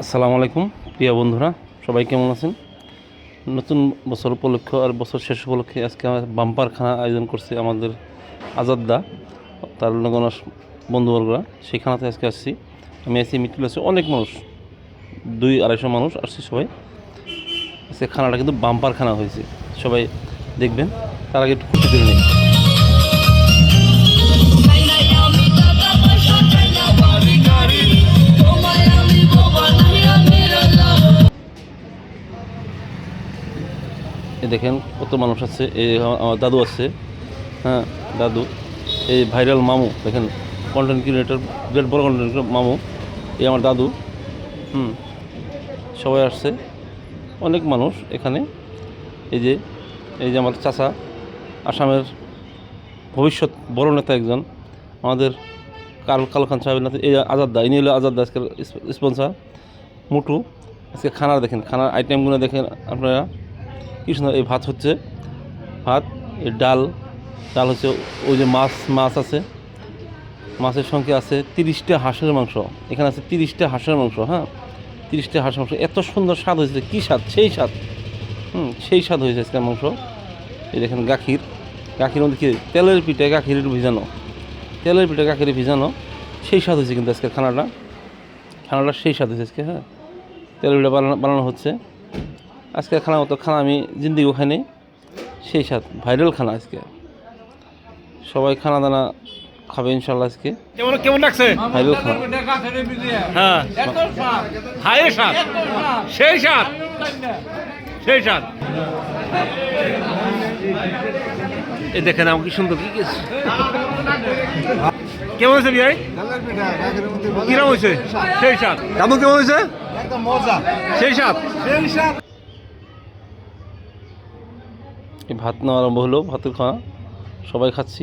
আসসালামু আলাইকুম প্রিয় বন্ধুরা, সবাই কেমন আছেন? নতুন বছর উপলক্ষে আর বছর শেষ উপলক্ষে আজকে আমার বাম্পার খানা আয়োজন করছে আমাদের আজাদদা, তার লগনার বন্ধুবর্গরা। সেই খানাতে আজকে আসছি। আমি আছি মিটুল, আছে অনেক মানুষ, 200-250 মানুষ আসছি সবাই। আজকে খানাটা কিন্তু বাম্পার খানা হয়েছে, সবাই দেখবেন। তার আগে একটু খুশি করে নিই। দেখেন কত মানুষ আছে। এই আমার দাদু আছে, হ্যাঁ দাদু। এই ভাইরাল মামু দেখেন, কন্টেন্ট ক্রিয়েটর, বিরাট বড় কন্টেন্ট ক্রিয়েটর মামু। এই আমার দাদু। সবাই আসছে, অনেক মানুষ এখানে। এই যে আমার চাচা, আসামের ভবিষ্যৎ বড় নেতা একজন, আমাদের কালু খান সাহেবের নাতি। এই আজাদদা, ইনি হলো আজাদদা আজকের স্পন্সার মুটু। আজকে খানার দেখেন, খানার আইটেমগুলো দেখেন আপনারা কি সুন্দর। এই ভাত হচ্ছে, ভাত, এই ডাল হচ্ছে। ওই যে মাছ আছে, মাছের সঙ্গে আছে 30টা হাঁসের মাংস। এখানে আছে 30টা হাঁসের মাংস, হ্যাঁ 30টা হাঁসের মাংস। এত সুন্দর স্বাদ হয়েছে, কী স্বাদ, সেই স্বাদ, সেই স্বাদ হয়েছে আজকের মাংস। এই দেখেন গাখির মধ্যে কি তেলের পিঠে গাখির ভিজানো, সেই স্বাদ হয়েছে কিন্তু আজকের খানাটা সেই স্বাদ হয়েছে আজকে। হ্যাঁ, তেলের পিঠা বানানো হচ্ছে আজকের খানা। মতো খানা আমি জিন্দিগি খাইনি, সেই স্বাদ, ভাইরাল খানা আজকে। সবাই খানা দানা খাবে ইনশাল্লাহ আজকে। কেমন লাগছে? ভাইরাল খানা, হ্যাঁ, হায়ের স্বাদ, সেই স্বাদ। এই দেখেন আমার কি সুন্দর, কি কেমন হয়েছে ভাই? কিরম হয়েছে? সেই স্বাদ। দাদু কেমন হয়েছে? সেই স্বাদ। এই ভাত নেওয়া আরম্ভ হলো, ভাতের খাওয়া সবাই খাচ্ছি।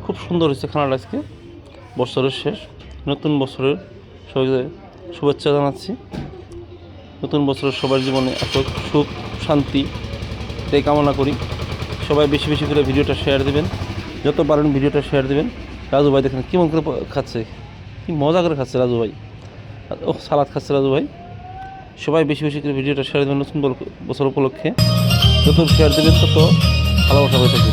খুব সুন্দর হয়েছে খানাটা আজকে। বছরের শেষ, নতুন বছরের সবাইকে শুভেচ্ছা জানাচ্ছি। নতুন বছরের সবার জীবনে এত সুখ শান্তি এটাই কামনা করি। সবাই বেশি বেশি করে ভিডিওটা শেয়ার দেবেন, যত পারেন ভিডিওটা শেয়ার দেবেন। রাজু ভাই দেখেন কেমন করে খাচ্ছে, কি মজা করে খাচ্ছে রাজু ভাই। ও সালাদ খাচ্ছে রাজু ভাই। সবাই বেশি বেশি করে ভিডিওটা শেয়ার দেবেন। নতুন বছর উপলক্ষে যত শেয়ার দেবেন তত ভালোবাসা হয়ে থাকবে।